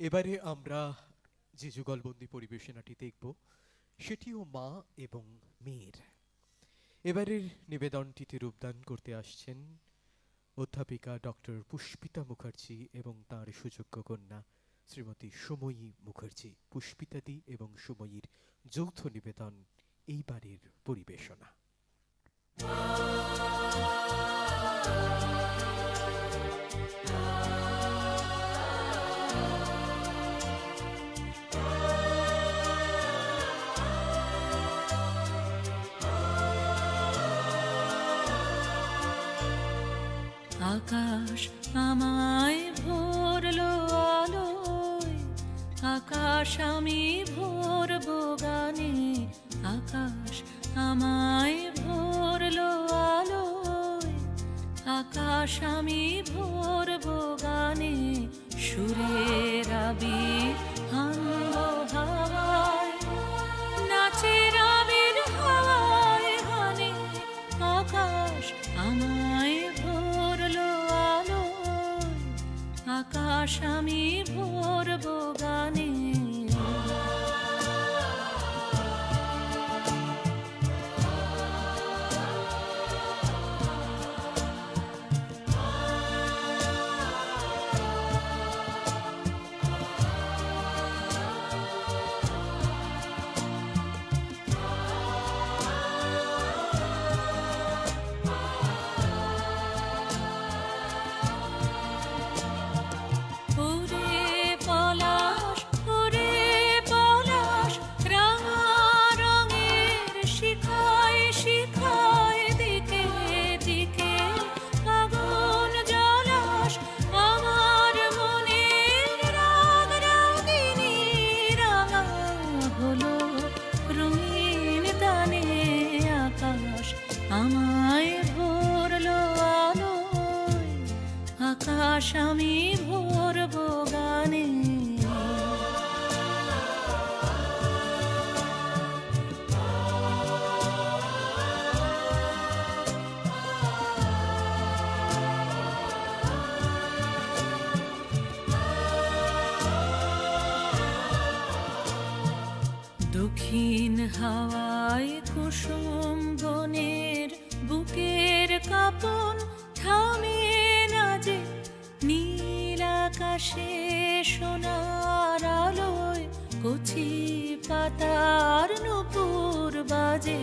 এবারে আমরা যে যুগলবন্দি পরিবেশনাটি দেখব সেটিও মা এবং মেয়ের। এবারের নিবেদনটিতে রূপদান করতে আসছেন অধ্যাপিকা ডক্টর পুষ্পিতা মুখার্জি এবং তাঁর সুযোগ্য কন্যা শ্রীমতী সুময়ী মুখার্জি। পুষ্পিতাদি এবং সুময়ীর যৌথ নিবেদন এইবারের পরিবেশনা। আকাশ আমায় ভরলো আলোয়, আকাশ আমি ভরবো গানে। আকাশ আমায় ভরলো আলোয়, আকাশ আমি ভরবো গানে। সুরের আবির হানবো হাওয়ায়, নাচের আবির হাওয়ায় হানে। আকাশ আমায় ভরলো আলোয়, আকাশ আমি ভরবো গানে। আমায় ভরলো আলোয়, আকাশ আমি ভরবো গানে। দক্ষিণ হাওয়ায় কুসুম বনের বুকের কাঁপন থামে না যে। নীল আকাশে সোনার আলোয় কচি পাতার নূপুর বাজে।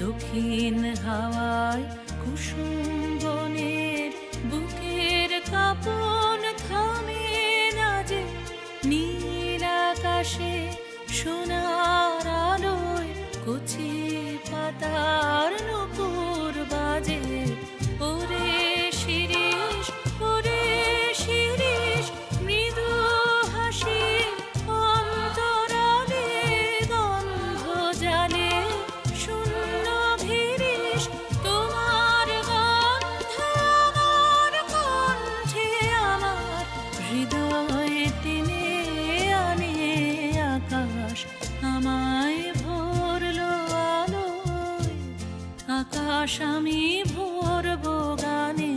দক্ষিণ হাওয়ায় কুসুম বনের বুকের কাঁপন থামে না যে। নীল আকাশে সোনার আলোয় কচি পাতার নূপুর বাজে। ওরে শিরিষ, ওরে শিরিষ, মৃদু হাসি অন্তরালে গন্ধ জালে। শূন্য ভিরিষ তোমার গন্ধ আমার কণ্ঠে, আমার হৃদয় টেনে আনে। আকাশ আমায় ভরলো আলোয়, আকাশ আমি ভরবো গানে।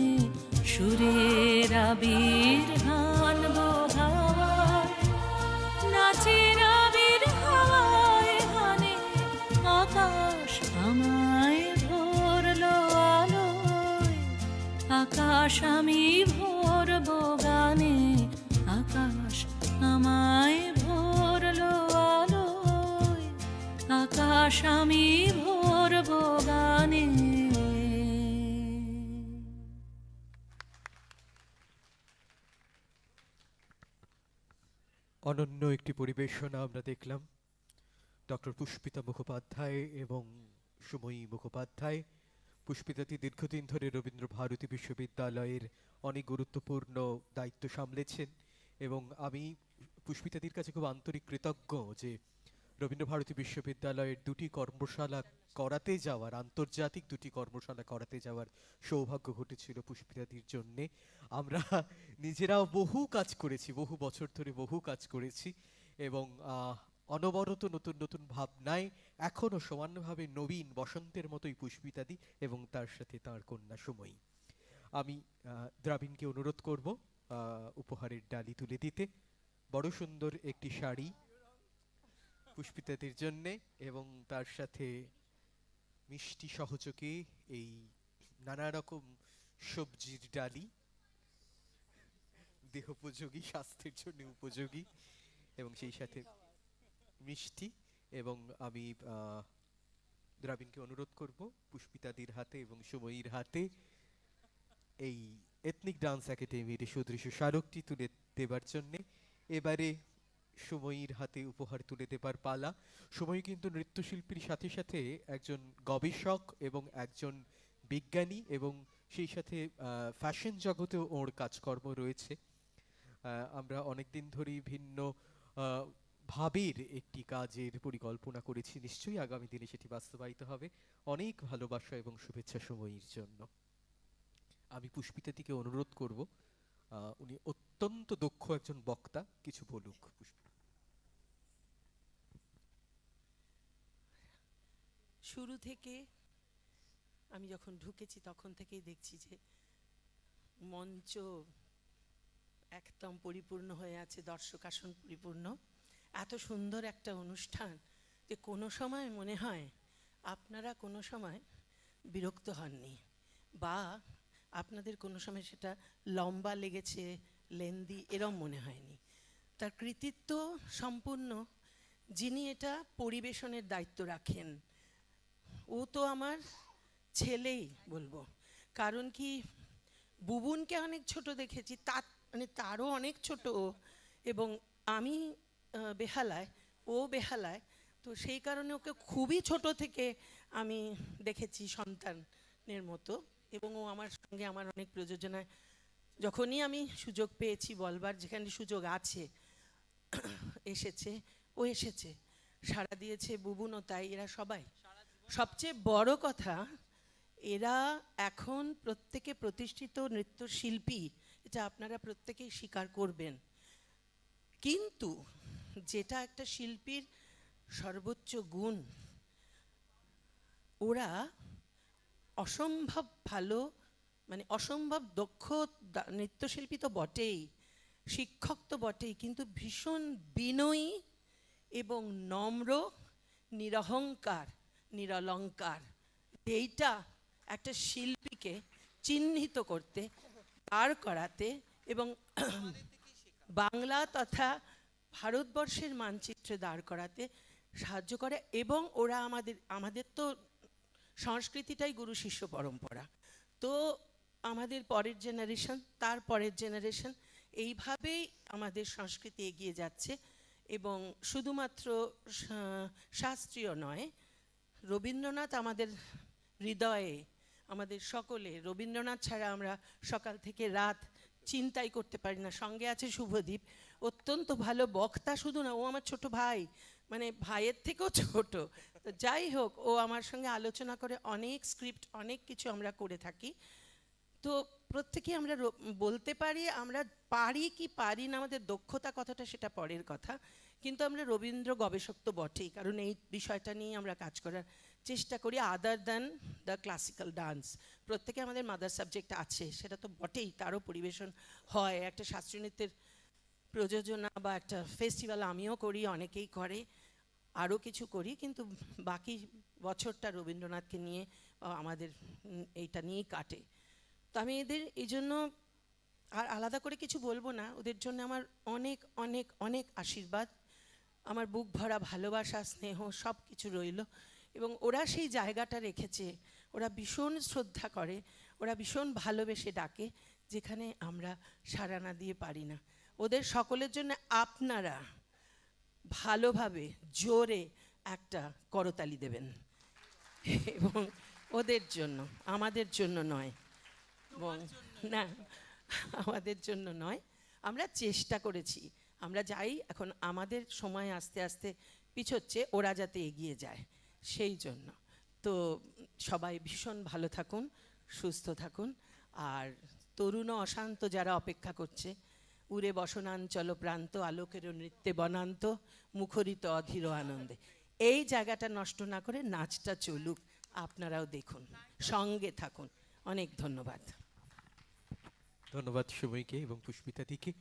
সুরের আবির হানবো হাওয়ায়, নাচের আবির হাওয়ায় হানে। আকাশ আমায় ভরলো আলোয়, আকাশ আমি ভরবো গানে। আকাশ আমায় ভরলো আলোয়, আকাশ আমি ভরবো গানে। অনন্য একটি পরিবেশনা আমরা দেখলাম ডক্টর পুষ্পিতা মুখোপাধ্যায় এবং সুময়ী মুখোপাধ্যায়। পুষ্পিতাদি দীর্ঘদিন ধরে রবীন্দ্র ভারতী বিশ্ববিদ্যালয়ের অনেক গুরুত্বপূর্ণ দায়িত্ব সামলেছেন এবং আমি পুষ্পিতাদির কাছে খুব আন্তরিক কৃতজ্ঞ যে রবীন্দ্র ভারতী বিশ্ববিদ্যালয়ের দুটি কর্মশালা করাতে যাওয়ার, আন্তর্জাতিক দুটি কর্মশালা করাতে যাওয়ার সৌভাগ্য ঘটেছিল পুষ্পিতাদির জন্যে। আমরা নিজেরাও বহু কাজ করেছি, বহু বছর ধরে বহু কাজ করেছি এবং অনবরত নতুন নতুন ভাবনায় এখনো সমানভাবে নবীন বসন্তের মতোই পুষ্পিতাদি এবং তার সাথে তার কন্যা সুময়ী। আমি দ্রাবিনকে অনুরোধ করব উপহারের ডালি তুলে দিতে। বড় সুন্দর একটি শাড়ি পুষ্পিতাদির জন্যে, এবং তার সাথে মিষ্টি সহযোগে এই নানা রকম সবজির ডালি, দেহোপযোগী, স্বাস্থ্যের জন্য উপযোগী, এবং সেই সাথে মিষ্টি। এবং আমি দ্রাবিনকে অনুরোধ করব পুষ্পিতাদির হাতে এবং সময়ীর হাতে এই এথনিক ডান্স একাডেমির সুদৃশ্য স্মারকটি তুলে দেবার জন্যে। এবারে সময়ীর হাতে উপহার তুলে দেবার পালা। সময় কিন্তু নৃত্যশিল্পীর সাথে সাথে একজন গবেষক এবং একজন বিজ্ঞানী, এবং সেই সাথে ফ্যাশন জগতেও ওর কাজকর্ম রয়েছে। আমরা অনেক দিন ধরেই ভিন্ন ভাবের একটি কাজের পরিকল্পনা করেছি, নিশ্চয়ই আগামী দিনে সেটি বাস্তবায়িত হবে। অনেক ভালোবাসা এবং শুভেচ্ছা সময়ের জন্য। আমি পুষ্পিতাদিকে অনুরোধ করব, উনি অত্যন্ত দক্ষ একজন বক্তা, কিছু বলুক। শুরু থেকে আমি যখন ঢুকেছি তখন থেকেই দেখছি যে মঞ্চ একদম পরিপূর্ণ হয়ে আছে, দর্শক আসন পরিপূর্ণ। এত সুন্দর একটা অনুষ্ঠান যে কোনো সময় মনে হয় আপনারা কোনো সময় বিরক্ত হননি, বা আপনাদের কোনো সময় সেটা লম্বা লেগেছে, লেন্দি, এরম মনে হয়নি। তার কৃতিত্ব সম্পূর্ণ যিনি এটা পরিবেশনের দায়িত্ব রাখেন, ও তো আমার ছেলেই বলবো। কারণ কি, বুবুনকে অনেক ছোট দেখেছি, তার মানে তারও অনেক ছোট, এবং আমি বেহালায়, ও বেহালায়, তো সেই কারণে ওকে খুবই ছোট থেকে আমি দেখেছি সন্তানের মতো। এবং ও আমার সঙ্গে আমার অনেক প্রযোজনায় যখনই আমি সুযোগ পেয়েছি বলবার, যেখানে সুযোগ আছে, এসেছে, ও এসেছে, সাড়া দিয়েছে। বুবুনও তাই, এরা সবাই। সবচেয়ে বড় কথা, এরা এখন প্রত্যেকে প্রতিষ্ঠিত নৃত্যশিল্পী, এটা আপনারা প্রত্যেকেই স্বীকার করবেন। কিন্তু যেটা একটা শিল্পীর সর্বোচ্চ গুণ, ওরা অসম্ভব ভালো, মানে অসম্ভব দক্ষ নৃত্যশিল্পী তো বটেই, শিক্ষক তো বটেই, কিন্তু ভীষণ বিনয়ী এবং নম্র, নিরহংকার, নিরলঙ্কার। এইটা একটা শিল্পীকে চিহ্নিত করতে, দাঁড় করাতে, এবং বাংলা তথা ভারতবর্ষের মানচিত্রে দাঁড় করাতে সাহায্য করে। এবং ওরা আমাদের তো সংস্কৃতিটাই গুরু শিষ্য পরম্পরা, তো আমাদের পরের জেনারেশন, তার পরের জেনারেশন, এইভাবেই আমাদের সংস্কৃতি এগিয়ে যাচ্ছে। এবং শুধুমাত্র শাস্ত্রীয় নয়, রবীন্দ্রনাথ আমাদের হৃদয়ে, আমাদের সকলে। রবীন্দ্রনাথ ছাড়া আমরা সকাল থেকে রাত চিন্তাই করতে পারি না। সঙ্গে আছে শুভদীপ, অত্যন্ত ভালো বক্তা, শুধু না, ও আমার ছোট ভাই, মানে ভাইয়ের থেকেও ছোট। তো যাই হোক, ও আমার সঙ্গে আলোচনা করে অনেক স্ক্রিপ্ট, অনেক কিছু আমরা করে থাকি। তো প্রত্যেকেই আমরা বলতে পারি, আমরা পারি কি পারি না, আমাদের দক্ষতা কথাটা সেটা পরের কথা, কিন্তু আমরা রবীন্দ্র গবেষক তো বটেই, কারণ এই বিষয়টা নিয়ে আমরা কাজ করার চেষ্টা করি। Other than the classical dance, প্রত্যেকে আমাদের মাদার সাবজেক্ট আছে, সেটা তো বটেই, তারও পরিবেশন হয়। একটা শাস্ত্রীয় নৃত্যের প্রযোজনা বা একটা ফেস্টিভ্যাল আমিও করি, অনেকেই করে, আরও কিছু করি, কিন্তু বাকি বছরটা রবীন্দ্রনাথকে নিয়ে আমাদের এইটা নিয়েই কাটে। তো আমি এদের এই জন্য আর আলাদা করে কিছু বলবো না, ওদের জন্য আমার অনেক অনেক অনেক আশীর্বাদ, আমার বুক ভরা ভালোবাসা, স্নেহ সব কিছু রইল। এবং ওরা সেই জায়গাটা রেখেছে, ওরা ভীষণ শ্রদ্ধা করে, ওরা ভীষণ ভালোবেসে ডাকে, যেখানে আমরা সাড়া না দিয়ে পারি না। ওদের সকলের জন্য আপনারা ভালোভাবে জোরে একটা করতালি দেবেন, এবং ওদের জন্য, আমাদের জন্য নয়, এবং না, আমাদের জন্য নয়, আমরা চেষ্টা করেছি, আমরা যাই, এখন আমাদের সময় আস্তে আস্তে পিছোচ্ছে, ওরা যাতে এগিয়ে যায় সেই জন্য। তো সবাই ভীষণ ভালো থাকুন, সুস্থ থাকুন। আর তরুণ ও অশান্ত যারা অপেক্ষা করছে, উড়ে বসনাঞ্চল প্রান্ত, আলোকের নৃত্যে বনান্ত, মুখরিত অধীর আনন্দে, এই জায়গাটা নষ্ট না করে নাচটা চলুক, আপনারাও দেখুন, সঙ্গে থাকুন। অনেক ধন্যবাদ। ধন্যবাদ সময়কে এবং পুষ্পিতাদিকে।